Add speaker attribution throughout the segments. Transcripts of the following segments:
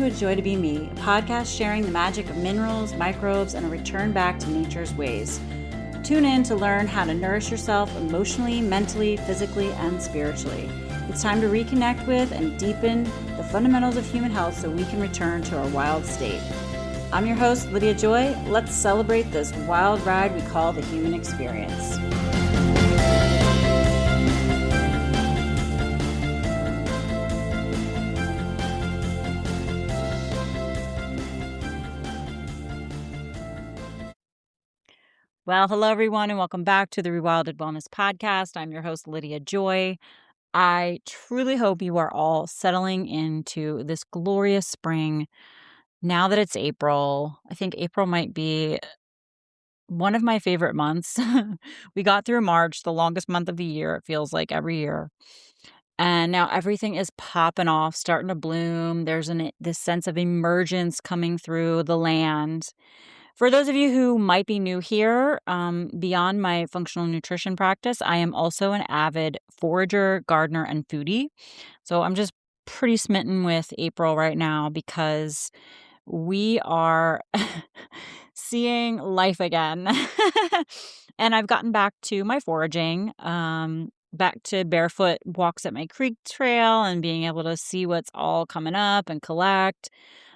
Speaker 1: A Joy to Be Me, a podcast sharing the magic of minerals, microbes, and a return back to nature's ways. Tune in to learn how to nourish yourself emotionally, mentally, physically, and spiritually. It's time to reconnect with and deepen the fundamentals of human health so we can return to our wild state. I'm your host, Lydia Joy. Let's celebrate this wild ride we call the human experience. Well, hello, everyone, and welcome back to the Rewilded Wellness Podcast. I'm your host, Lydia Joy. I truly hope you are all settling into this glorious spring. Now that it's April, I think April might be one of my favorite months. We got through March, the longest month of the year, it feels like every year. And now everything is popping off, starting to bloom. There's this sense of emergence coming through the land. For those of you who might be new here, beyond my functional nutrition practice, I am also an avid forager, gardener, and foodie. So I'm just pretty smitten with April right now because we are seeing life again. And I've gotten back to my foraging, back to barefoot walks at my creek trail and being able to see what's all coming up and collect.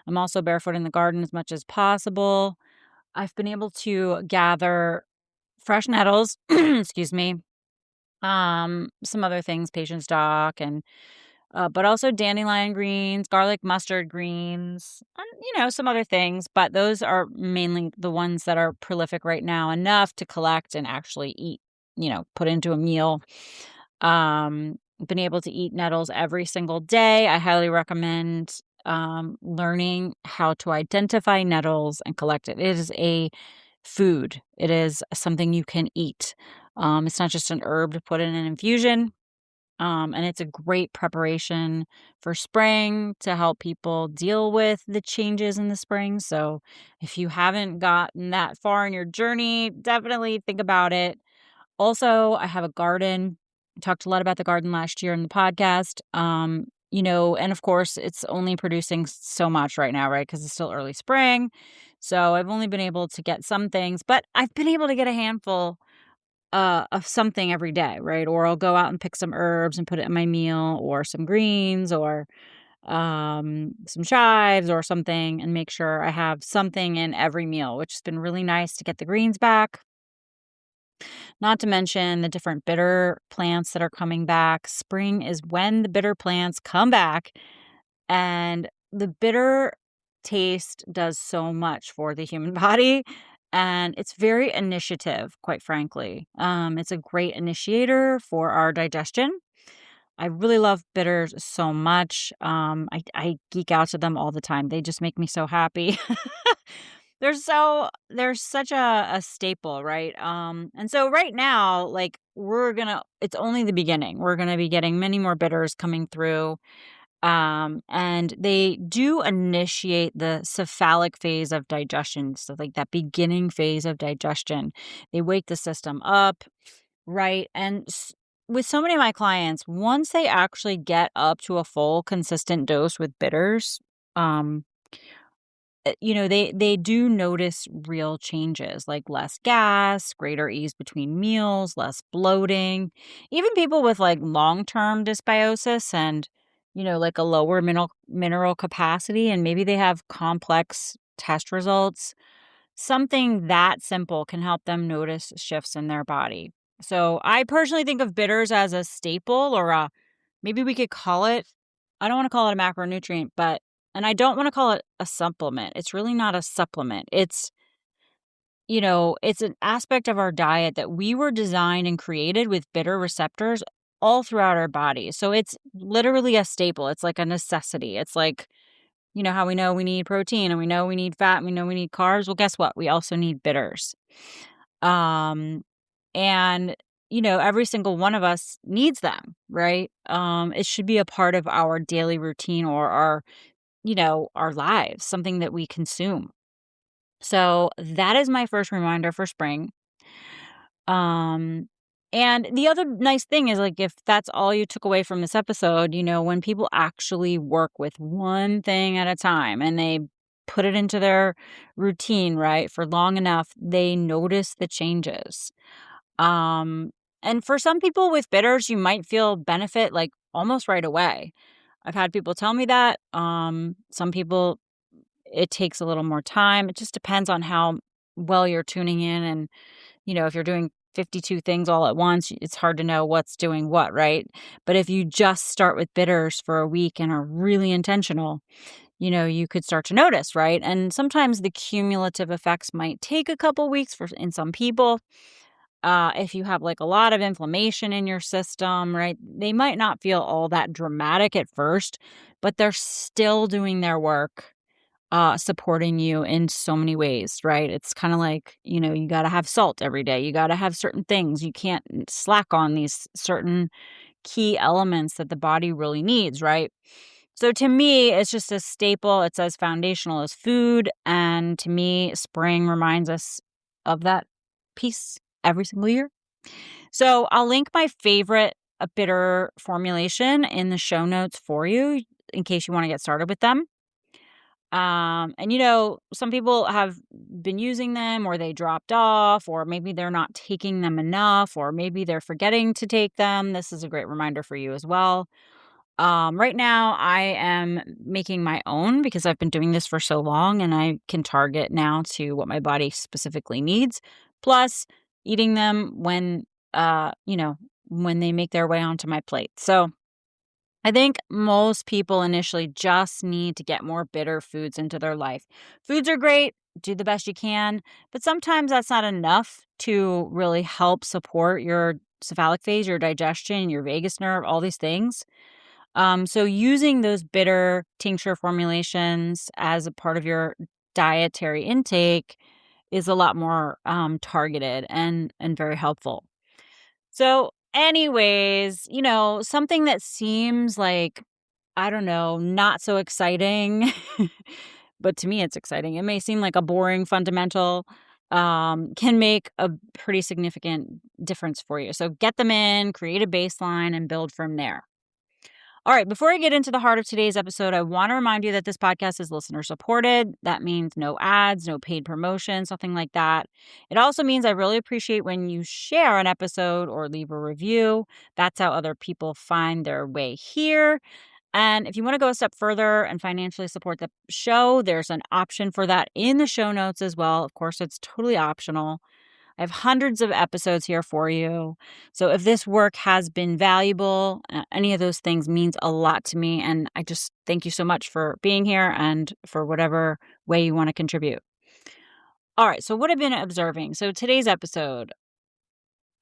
Speaker 1: I'm also barefoot in the garden as much as possible. I've been able to gather fresh nettles, excuse me, some other things, patience dock, and but also dandelion greens, garlic mustard greens, and some other things. But those are mainly the ones that are prolific right now, enough to collect and actually eat. Put into a meal. Been able to eat nettles every single day. I highly recommend learning how to identify nettles and collect it. It is a food. It is something you can eat. It's not just an herb to put in an infusion. And it's a great preparation for spring to help people deal with the changes in the spring. So if you haven't gotten that far in your journey, definitely think about it. Also, I have a garden. I talked a lot about the garden last year in the podcast. And of course, it's only producing so much right now, right? Because it's still early spring. So I've only been able to get some things, but I've been able to get a handful of something every day, right? Or I'll go out and pick some herbs and put it in my meal, or some greens, or some chives or something, and make sure I have something in every meal, which has been really nice to get the greens back. Not to mention the different bitter plants that are coming back. Spring is when the bitter plants come back, and the bitter taste does so much for the human body. And it's very initiative, quite frankly. It's a great initiator for our digestion. I really love bitters so much. I geek out to them all the time. They just make me so happy. They're such a staple, right? And so right now, like it's only the beginning. We're gonna be getting many more bitters coming through. And they do initiate the cephalic phase of digestion. So like that beginning phase of digestion, they wake the system up, right? And with so many of my clients, once they actually get up to a full consistent dose with bitters, they do notice real changes, like less gas, greater ease between meals, less bloating. Even people with like long-term dysbiosis and like a lower mineral capacity, and maybe they have complex test results, something that simple can help them notice shifts in their body. So I personally think of bitters as a staple, or maybe we could call it, I don't want to call it a macronutrient, and I don't want to call it a supplement. It's really not a supplement. It's an aspect of our diet that we were designed and created with bitter receptors all throughout our body. So it's literally a staple. It's like a necessity. It's like, how we know we need protein and we know we need fat and we know we need carbs. Well, guess what? We also need bitters. And every single one of us needs them, right? It should be a part of our daily routine or our lives, something that we consume. So that is my first reminder for spring. And the other nice thing is, like, if that's all you took away from this episode, when people actually work with one thing at a time and they put it into their routine, right, for long enough, they notice the changes. Um, and for some people with bitters, you might feel benefit like almost right away. I've had people tell me that. Some people, it takes a little more time. It just depends on how well you're tuning in. And, if you're doing 52 things all at once, it's hard to know what's doing what, right? But if you just start with bitters for a week and are really intentional, you could start to notice, right? And sometimes the cumulative effects might take a couple weeks in some people. If you have like a lot of inflammation in your system, right? They might not feel all that dramatic at first, but they're still doing their work, supporting you in so many ways, right? It's kind of like, you got to have salt every day. You got to have certain things. You can't slack on these certain key elements that the body really needs, right? So to me, it's just a staple. It's as foundational as food. And to me, spring reminds us of that piece every single year. So I'll link my favorite bitter formulation in the show notes for you in case you want to get started with them. And some people have been using them or they dropped off, or maybe they're not taking them enough, or maybe they're forgetting to take them. This is a great reminder for you as well. Right now I am making my own because I've been doing this for so long and I can target now to what my body specifically needs. Plus eating them when they make their way onto my plate. So I think most people initially just need to get more bitter foods into their life. Foods are great, do the best you can, but sometimes that's not enough to really help support your cephalic phase, your digestion, your vagus nerve, all these things. So using those bitter tincture formulations as a part of your dietary intake is a lot more targeted and very helpful. So, anyways, something that seems like, I don't know, not so exciting, but to me it's exciting. It may seem like a boring fundamental, can make a pretty significant difference for you. So get them in, create a baseline, and build from there. All right, before I get into the heart of today's episode, I want to remind you that this podcast is listener supported. That means no ads, no paid promotions, nothing like that. It also means I really appreciate when you share an episode or leave a review. That's how other people find their way here. And if you want to go a step further and financially support the show, there's an option for that in the show notes as well. Of course, it's totally optional. I have hundreds of episodes here for you. So if this work has been valuable, any of those things means a lot to me. And I just thank you so much for being here and for whatever way you want to contribute. All right. So what I've been observing. So today's episode,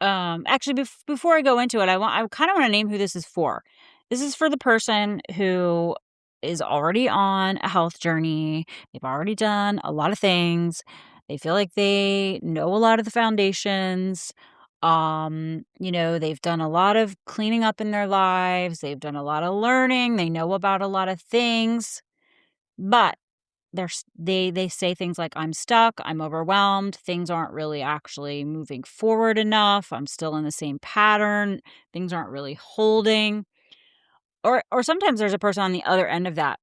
Speaker 1: actually, before I go into it, I kind of want to name who this is for. This is for the person who is already on a health journey. They've already done a lot of things. They feel like they know a lot of the foundations. They've done a lot of cleaning up in their lives. They've done a lot of learning. They know about a lot of things, but they say things like, I'm stuck, I'm overwhelmed, things aren't really actually moving forward enough, I'm still in the same pattern, things aren't really holding. Or sometimes there's a person on the other end of that.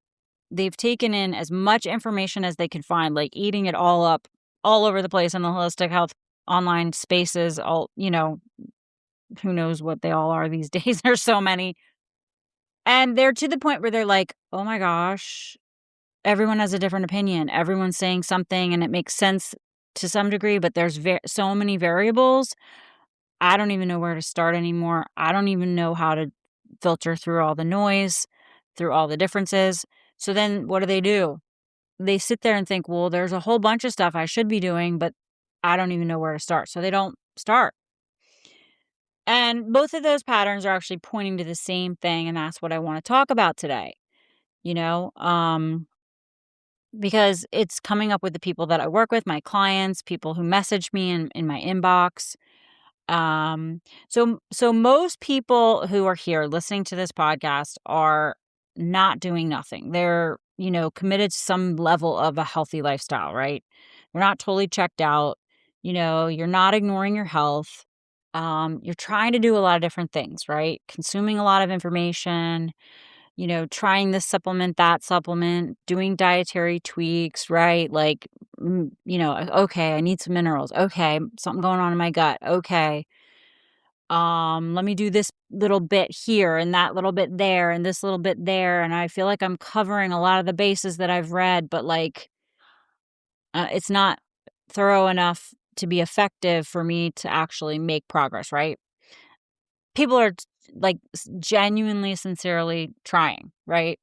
Speaker 1: They've taken in as much information as they can find, like eating it all up all over the place in the holistic health online spaces, who knows what they all are these days. There's so many. And they're to the point where they're like, oh my gosh, everyone has a different opinion. Everyone's saying something and it makes sense to some degree, but there's so many variables. I don't even know where to start anymore. I don't even know how to filter through all the noise, through all the differences. So then what do? They sit there and think, well, there's a whole bunch of stuff I should be doing, but I don't even know where to start. So they don't start. And both of those patterns are actually pointing to the same thing. And that's what I want to talk about today, you know? Because it's coming up with the people that I work with, my clients, people who message me in my inbox. So most people who are here listening to this podcast are not doing nothing. They're, committed to some level of a healthy lifestyle, right? They're not totally checked out. You're not ignoring your health. You're trying to do a lot of different things, right? Consuming a lot of information, trying this supplement, that supplement, doing dietary tweaks, right? Like, okay, I need some minerals. Okay, something going on in my gut. Okay. Let me do this little bit here and that little bit there and this little bit there. And I feel like I'm covering a lot of the bases that I've read, but like, it's not thorough enough to be effective for me to actually make progress, right? People are like genuinely, sincerely trying, right?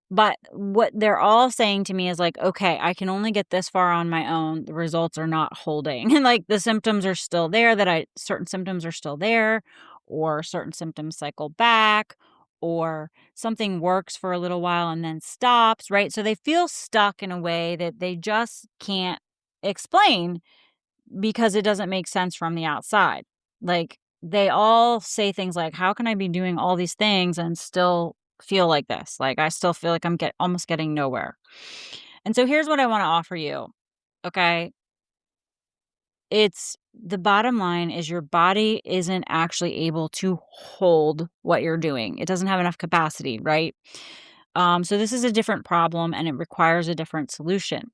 Speaker 1: But what they're all saying to me is like, okay, I can only get this far on my own. The results are not holding. And like the symptoms are still there certain symptoms are still there, or certain symptoms cycle back, or something works for a little while and then stops, right? So they feel stuck in a way that they just can't explain because it doesn't make sense from the outside. Like they all say things like, how can I be doing all these things and still feel like this? Like I still feel like I'm almost getting nowhere. And so here's what I want to offer you. Okay. It's the bottom line is your body isn't actually able to hold what you're doing. It doesn't have enough capacity, right? So this is a different problem and it requires a different solution.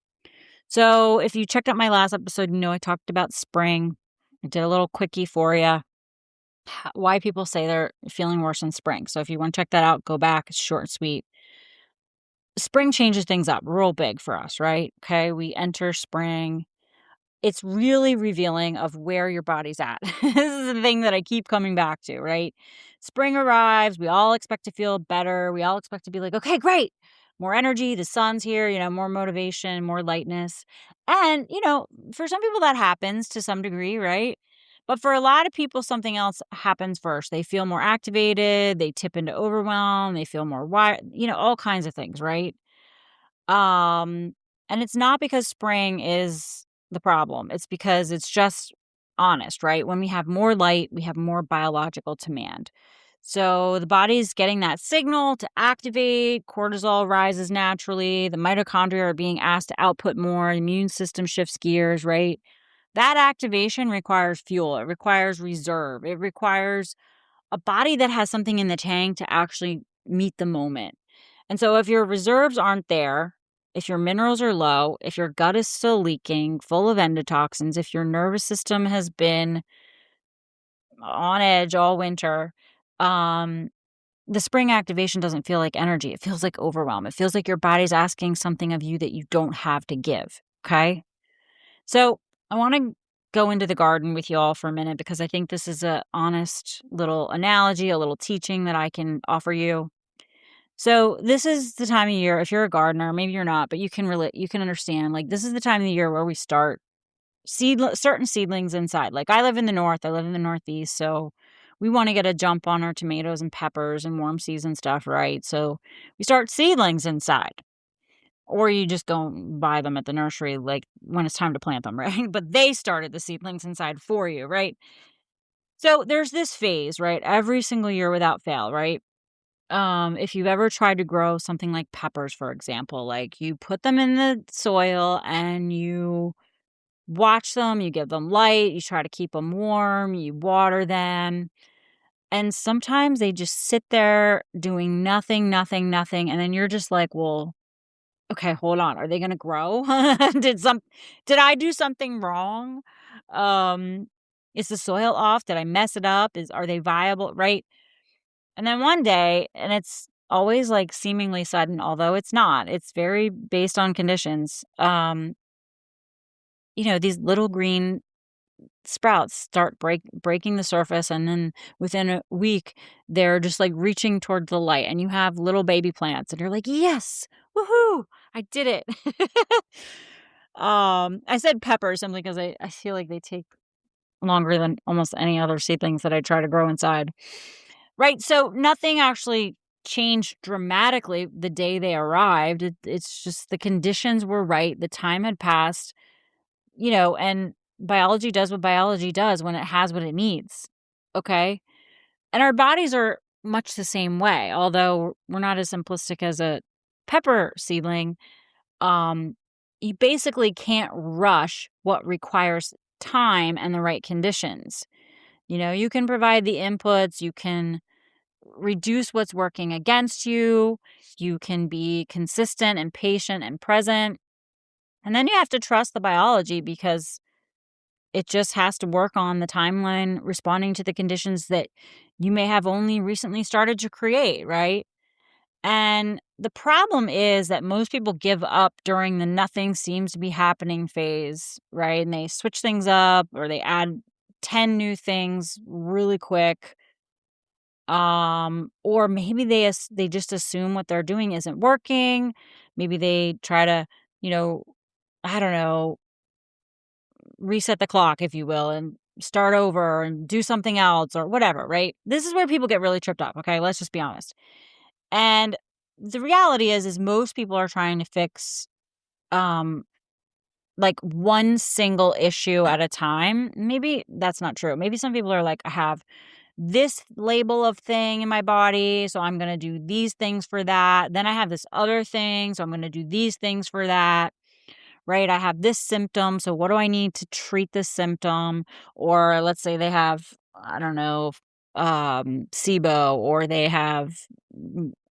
Speaker 1: So if you checked out my last episode, I talked about spring. I did a little quickie for you, why people say they're feeling worse in spring. So if you want to check that out, go back. It's short and sweet. Spring changes things up real big for us, right? Okay, we enter spring. It's really revealing of where your body's at. This is the thing that I keep coming back to, right? Spring arrives. We all expect to feel better. We all expect to be like, okay, great. More energy. The sun's here, more motivation, more lightness. And, for some people that happens to some degree, right? But for a lot of people, something else happens first. They feel more activated. They tip into overwhelm. They feel more wired, all kinds of things, right? Um, and it's not because spring is the problem. It's because it's just honest, right? When we have more light, we have more biological demand. So the body's getting that signal to activate, cortisol rises naturally, the mitochondria are being asked to output more, immune system shifts gears, right? That activation requires fuel, it requires reserve, it requires a body that has something in the tank to actually meet the moment. And so if your reserves aren't there, if your minerals are low, if your gut is still leaking, full of endotoxins, if your nervous system has been on edge all winter, um, the spring activation doesn't feel like energy. It feels like overwhelm. It feels like your body's asking something of you that you don't have to give. Okay. So I want to go into the garden with you all for a minute because I think this is a honest little analogy, a little teaching that I can offer you. So this is the time of year, if you're a gardener, maybe you're not, but you can understand, like, this is the time of the year where we start certain seedlings inside. Like, I live in the north, I live in the northeast, so we want to get a jump on our tomatoes and peppers and warm season stuff, right? So we start seedlings inside. Or you just go buy them at the nursery, like, when it's time to plant them, right? But they started the seedlings inside for you, right? So there's this phase, right? Every single year without fail, right? If you've ever tried to grow something like peppers, for example, like you put them in the soil and you watch them, you give them light, you try to keep them warm, you water them. And sometimes they just sit there doing nothing, nothing, nothing. And then you're just like, well, okay, hold on. Are they going to grow? Did I do something wrong? Um, is the soil off? Did I mess it up? Are they viable? Right. And then one day, and it's always like seemingly sudden, although it's not, it's very based on conditions. These little green sprouts start breaking the surface. And then within a week, they're just like reaching toward the light. And you have little baby plants and you're like, yes, woohoo, I did it. I said peppers simply because I feel like they take longer than almost any other seedlings that I try to grow inside. Right, so nothing actually changed dramatically the day they arrived. It's just the conditions were right, the time had passed, and biology does what biology does when it has what it needs, okay? And our bodies are much the same way, although we're not as simplistic as a pepper seedling. Um, you basically can't rush what requires time and the right conditions. You can provide the inputs, you can reduce what's working against you, you can be consistent and patient and present. And then you have to trust the biology because it just has to work on the timeline responding to the conditions that you may have only recently started to create, right? And the problem is that most people give up during the nothing seems to be happening phase, right? And they switch things up or they add 10 new things really quick. Or maybe they just assume what they're doing isn't working. Maybe they try to, you know, I don't know, reset the clock, if you will, and start over and do something else or whatever, right? This is where people get really tripped up, okay? Let's just be honest. And the reality is most people are trying to fix um like one single issue at a time. Maybe that's not true. Maybe some people are like, I have this label of thing in my body, so I'm going to do these things for that. Then I have this other thing, so I'm going to do these things for that. Right? I have this symptom, so what do I need to treat this symptom? Or let's say they have, I don't know, SIBO, or they have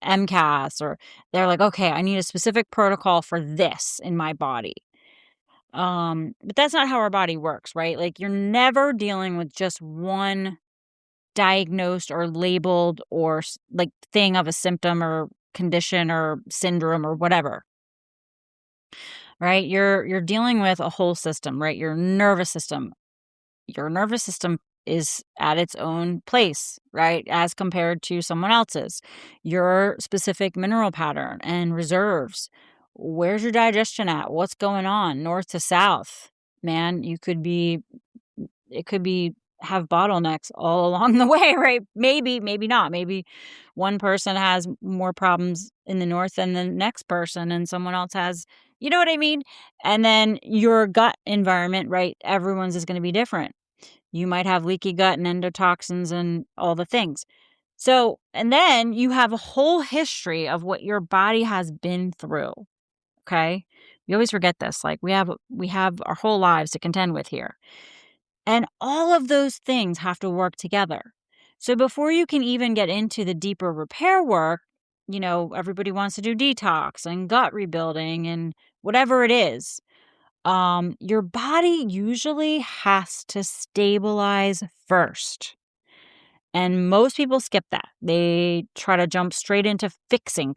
Speaker 1: MCAS, or they're like, okay, I need a specific protocol for this in my body. But that's not how our body works, right? Like you're never dealing with just one diagnosed or labeled or like thing of a symptom or condition or syndrome or whatever. Right? You're dealing with a whole system, right? Your nervous system. Your nervous system is at its own place, right? As compared to someone else's. Your specific mineral pattern and reserves. Where's your digestion at? What's going on? North to south. Man, it could be have bottlenecks all along the way, right? Maybe not. Maybe one person has more problems in the north than the next person, and someone else has, you know what I mean? And then your gut environment, right? Everyone's is going to be different. You might have leaky gut and endotoxins and all the things. So, and then you have a whole history of what your body has been through. Okay. We always forget this. Like we have our whole lives to contend with here. And all of those things have to work together. So before you can even get into the deeper repair work, everybody wants to do detox and gut rebuilding and whatever it is. Your body usually has to stabilize first. And most people skip that. They try to jump straight into fixing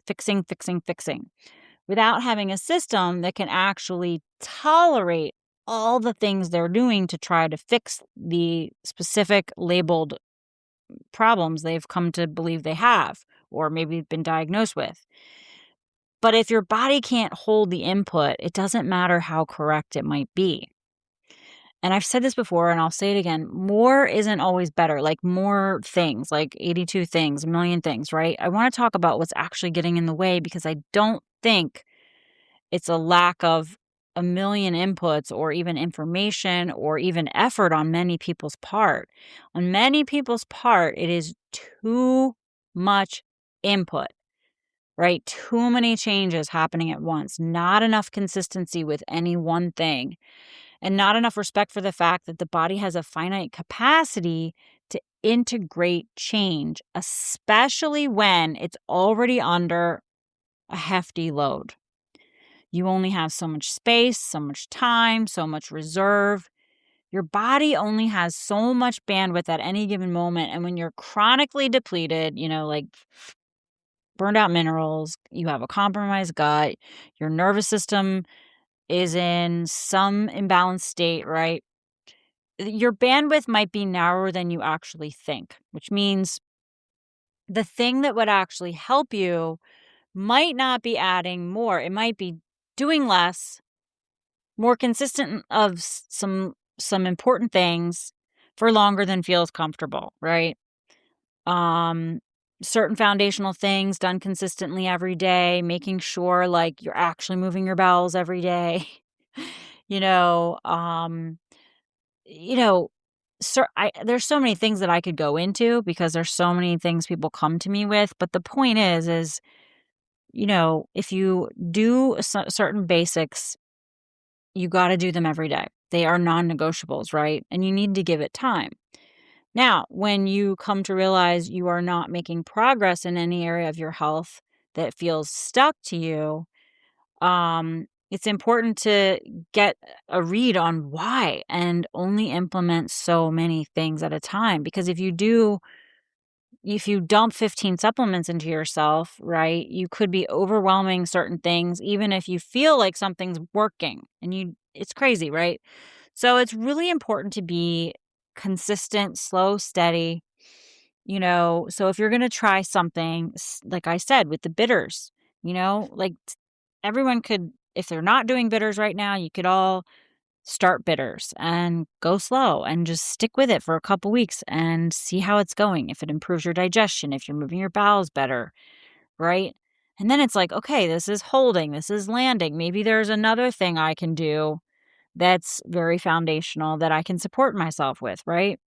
Speaker 1: without having a system that can actually tolerate all the things they're doing to try to fix the specific labeled problems they've come to believe they have or maybe been diagnosed with. But if your body can't hold the input, it doesn't matter how correct it might be. And I've said this before and I'll say it again, more isn't always better. Like more things, like 82 things, a million things, right? I want to talk about what's actually getting in the way because I don't think it's a lack of a million inputs or even information or even effort on many people's part. On many people's part, it is too much input, right? Too many changes happening at once, not enough consistency with any one thing, and not enough respect for the fact that the body has a finite capacity to integrate change, especially when it's already under a hefty load. You only have so much space, so much time, so much reserve. Your body only has so much bandwidth at any given moment. And when you're chronically depleted, like burned out minerals, you have a compromised gut, your nervous system is in some imbalanced state, right? Your bandwidth might be narrower than you actually think, which means the thing that would actually help you might not be adding more. It might be doing less, more consistent of some important things for longer than feels comfortable, right? Certain foundational things done consistently every day, making sure like you're actually moving your bowels every day. you know, um, you know, there's so many things that I could go into because there's so many things people come to me with, but the point is if you do certain basics, you got to do them every day. They are non-negotiables, right? And you need to give it time. Now, when you come to realize you are not making progress in any area of your health that feels stuck to you, it's important to get a read on why and only implement so many things at a time. Because if you dump 15 supplements into yourself, right, you could be overwhelming certain things, even if you feel like something's working it's crazy, right? So it's really important to be consistent, slow, steady, so if you're going to try something, like I said, with the bitters, like everyone could, if they're not doing bitters right now, you could all start bitters and go slow and just stick with it for a couple weeks and see how it's going. If it improves your digestion, if you're moving your bowels better, right? And then it's like, okay, this is holding, this is landing. Maybe there's another thing I can do that's very foundational that I can support myself with, right?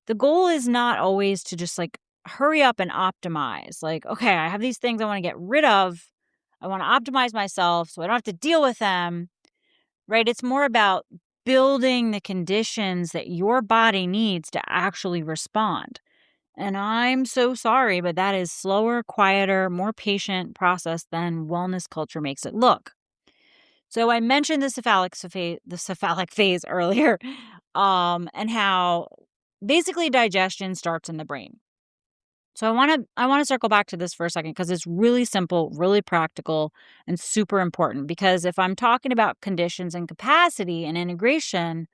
Speaker 1: The goal is not always to just like hurry up and optimize. Like, okay, I have these things I want to get rid of. I want to optimize myself so I don't have to deal with them, right? It's more about building the conditions that your body needs to actually respond. And I'm so sorry, but that is slower, quieter, more patient process than wellness culture makes it look. So I mentioned the cephalic phase earlier, and how basically digestion starts in the brain. So I want to circle back to this for a second because it's really simple, really practical, and super important. Because if I'm talking about conditions and capacity and integration,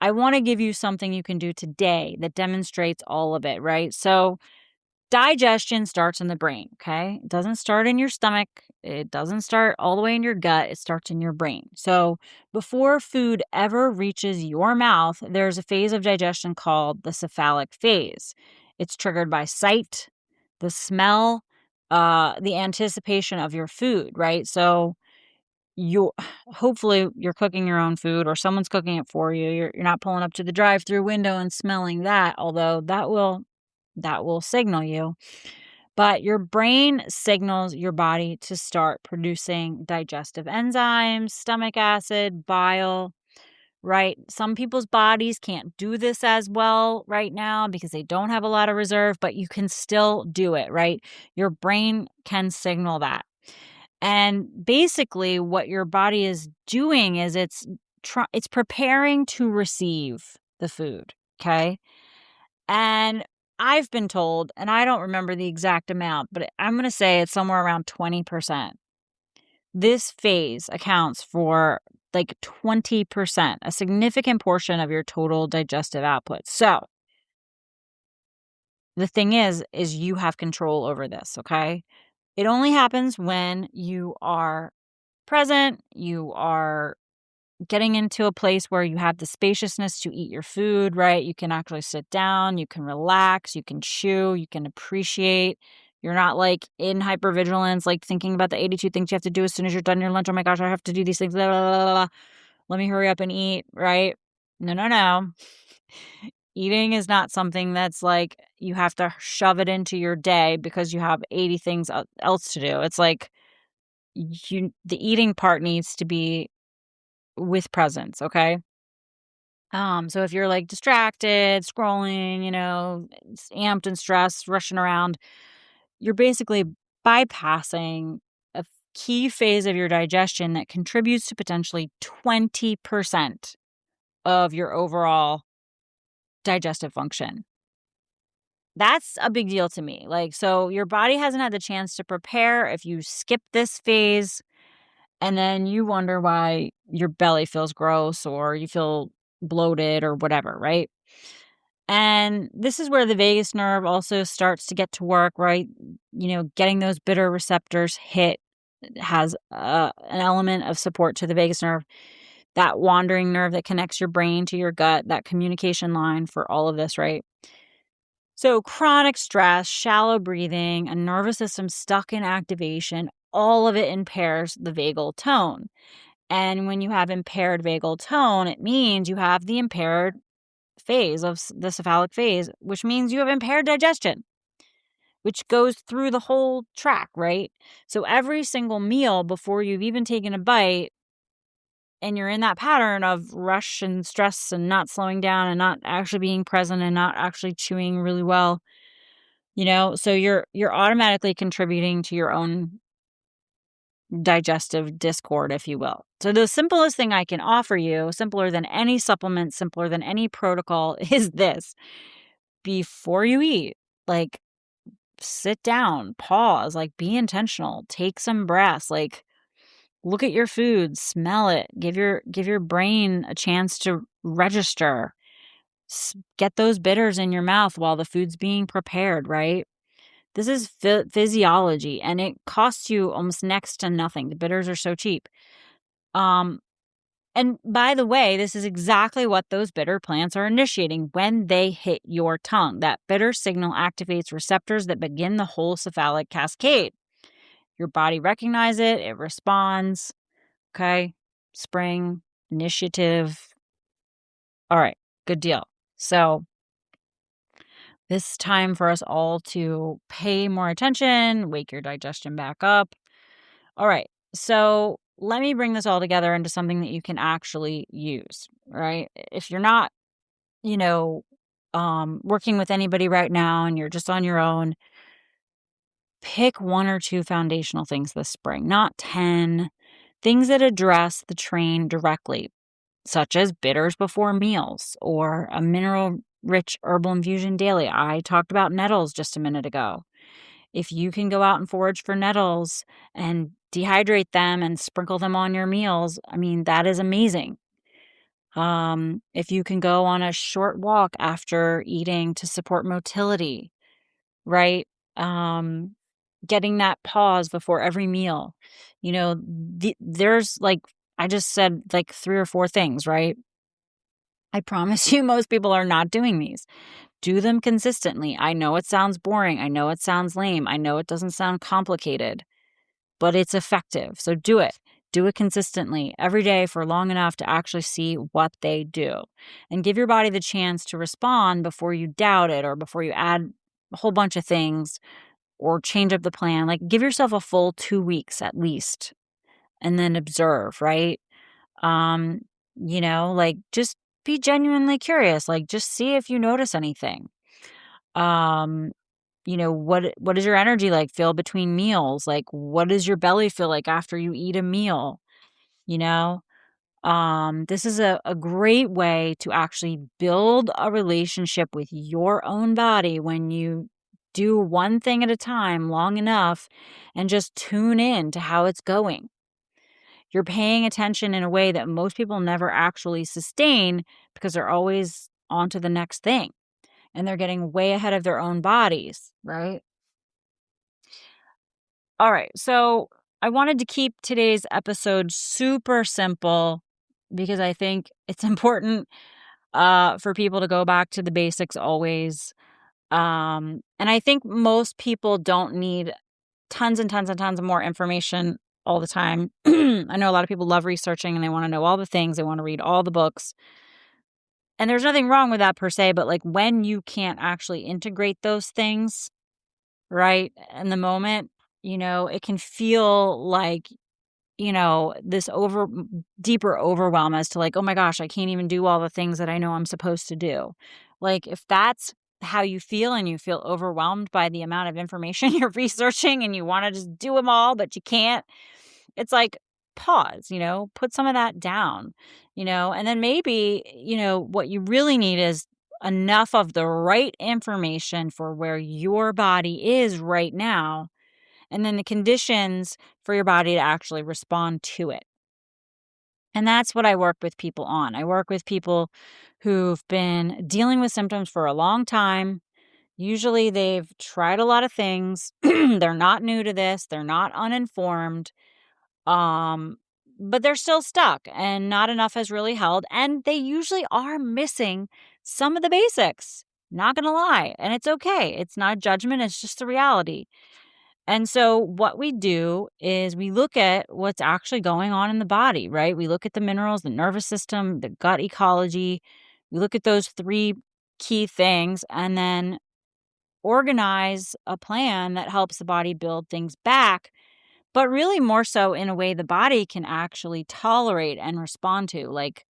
Speaker 1: I want to give you something you can do today that demonstrates all of it, right? So digestion starts in the brain, okay? It doesn't start in your stomach. It doesn't start all the way in your gut. It starts in your brain. So before food ever reaches your mouth, there's a phase of digestion called the cephalic phase. It's triggered by sight, the smell, the anticipation of your food, right? So you hopefully you're cooking your own food or someone's cooking it for you. You're not pulling up to the drive-through window and smelling that, although that will signal you. But your brain signals your body to start producing digestive enzymes, stomach acid, bile, right? Some people's bodies can't do this as well right now because they don't have a lot of reserve, but you can still do it, right? Your brain can signal that. And basically what your body is doing is it's preparing to receive the food, okay? And I've been told, and I don't remember the exact amount, but I'm going to say it's somewhere around 20%. This phase accounts for like 20%, a significant portion of your total digestive output. So the thing is you have control over this, okay? It only happens when you are present, you are getting into a place where you have the spaciousness to eat your food, right? You can actually sit down, you can relax, you can chew, you can appreciate. You're not like in hypervigilance, like thinking about the 82 things you have to do as soon as you're done your lunch. Oh my gosh, I have to do these things. Blah, blah, blah, blah. Let me hurry up and eat, right? No, no, no. Eating is not something that's like you have to shove it into your day because you have 80 things else to do. It's like the eating part needs to be with presence, okay? So if you're like distracted, scrolling, amped and stressed, rushing around, you're basically bypassing a key phase of your digestion that contributes to potentially 20% of your overall digestive function. That's a big deal to me. Like, so your body hasn't had the chance to prepare. If you skip this phase, and then you wonder why your belly feels gross or you feel bloated or whatever, right? And this is where the vagus nerve also starts to get to work, right? Getting those bitter receptors hit has an element of support to the vagus nerve, that wandering nerve that connects your brain to your gut, that communication line for all of this, right? So, chronic stress, shallow breathing, a nervous system stuck in activation, all of it impairs the vagal tone. And when you have impaired vagal tone, it means you have the impaired phase of the cephalic phase, which means you have impaired digestion, which goes through the whole track, right? So every single meal before you've even taken a bite and you're in that pattern of rush and stress and not slowing down and not actually being present and not actually chewing really well, so you're automatically contributing to your own digestive discord, if you will. So the simplest thing I can offer you, simpler than any supplement, simpler than any protocol, is this. Before you eat, like, sit down, pause, like, be intentional, take some breaths, like, look at your food, smell it, give your brain a chance to register. Get those bitters in your mouth while the food's being prepared, right? This is physiology, and it costs you almost next to nothing. The bitters are so cheap. Um, and by the way, this is exactly what those bitter plants are initiating when they hit your tongue. That bitter signal activates receptors that begin the whole cephalic cascade. Your body recognizes it, it responds. Okay. Spring, initiative. All right. Good deal. So, this time for us all to pay more attention, wake your digestion back up. All right. So, let me bring this all together into something that you can actually use, right? If you're not, you know, working with anybody right now and you're just on your own, pick one or two foundational things this spring, not 10 things that address the train directly, such as bitters before meals or a mineral rich herbal infusion daily. I talked about nettles just a minute ago. If you can go out and forage for nettles and dehydrate them and sprinkle them on your meals, I mean, that is amazing. If you can go on a short walk after eating to support motility, right? Um, Getting that pause before every meal. There's like, I just said like 3 or 4 things, right? I promise you, most people are not doing these. Do them consistently. I know it sounds boring. I know it sounds lame. I know it doesn't sound complicated, but it's effective. So do it. Do it consistently every day for long enough to actually see what they do. And give your body the chance to respond before you doubt it or before you add a whole bunch of things or change up the plan. Like, give yourself a full 2 weeks at least and then observe, right? Um, like, just be genuinely curious. Like, just see if you notice anything. Um, what is your energy like feel between meals? Like, what does your belly feel like after you eat a meal? You know? This is a great way to actually build a relationship with your own body when you do one thing at a time long enough and just tune in to how it's going. You're paying attention in a way that most people never actually sustain because they're always on to the next thing and they're getting way ahead of their own bodies, right? All right. So I wanted to keep today's episode super simple because I think it's important for people to go back to the basics always. And I think most people don't need tons and tons and tons of more information all the time. I know a lot of people love researching and they want to know all the things, they want to read all the books. And there's nothing wrong with that per se, but like when you can't actually integrate those things, right, in the moment, it can feel like, this deeper overwhelm as to like, oh my gosh, I can't even do all the things that I know I'm supposed to do. Like, if that's how you feel and you feel overwhelmed by the amount of information you're researching and you want to just do them all, but you can't, it's like, pause, put some of that down, and then maybe, what you really need is enough of the right information for where your body is right now, and then the conditions for your body to actually respond to it. And that's what I work with people on. I work with people who've been dealing with symptoms for a long time. Usually they've tried a lot of things. They're not new to this. They're not uninformed. Um, but they're still stuck and not enough has really held. And they usually are missing some of the basics. Not going to lie. And it's okay. It's not a judgment. It's just the reality. And so what we do is we look at what's actually going on in the body, right? We look at the minerals, the nervous system, the gut ecology. We look at those 3 key things and then organize a plan that helps the body build things back but really more so in a way the body can actually tolerate and respond to. Like,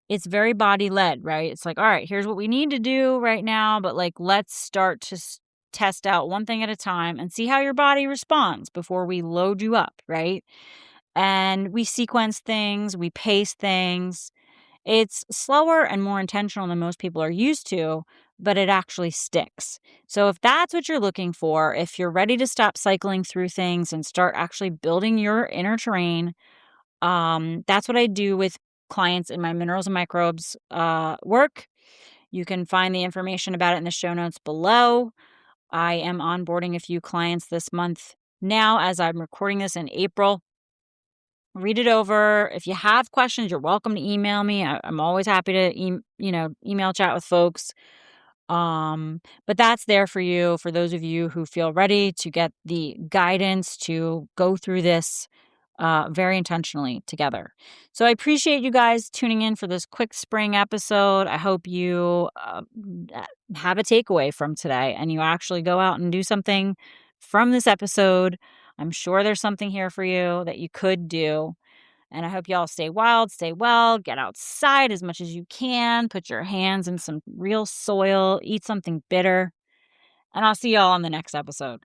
Speaker 1: it's very body led, right? It's like, all right, here's what we need to do right now, but like, let's start to test out one thing at a time and see how your body responds before we load you up, right? And we sequence things, we pace things. It's slower and more intentional than most people are used to, but it actually sticks. So, if that's what you're looking for, if you're ready to stop cycling through things and start actually building your inner terrain, that's what I do with clients in my minerals and microbes work. You can find the information about it in the show notes below. I am onboarding a few clients this month now as I'm recording this in April. Read it over. If you have questions, you're welcome to email me. I'm always happy to email chat with folks. But that's there for you, for those of you who feel ready to get the guidance to go through this very intentionally together. So I appreciate you guys tuning in for this quick spring episode. I hope you have a takeaway from today and you actually go out and do something from this episode. I'm sure there's something here for you that you could do. And I hope you all stay wild, stay well, get outside as much as you can, put your hands in some real soil, eat something bitter. And I'll see y'all on the next episode.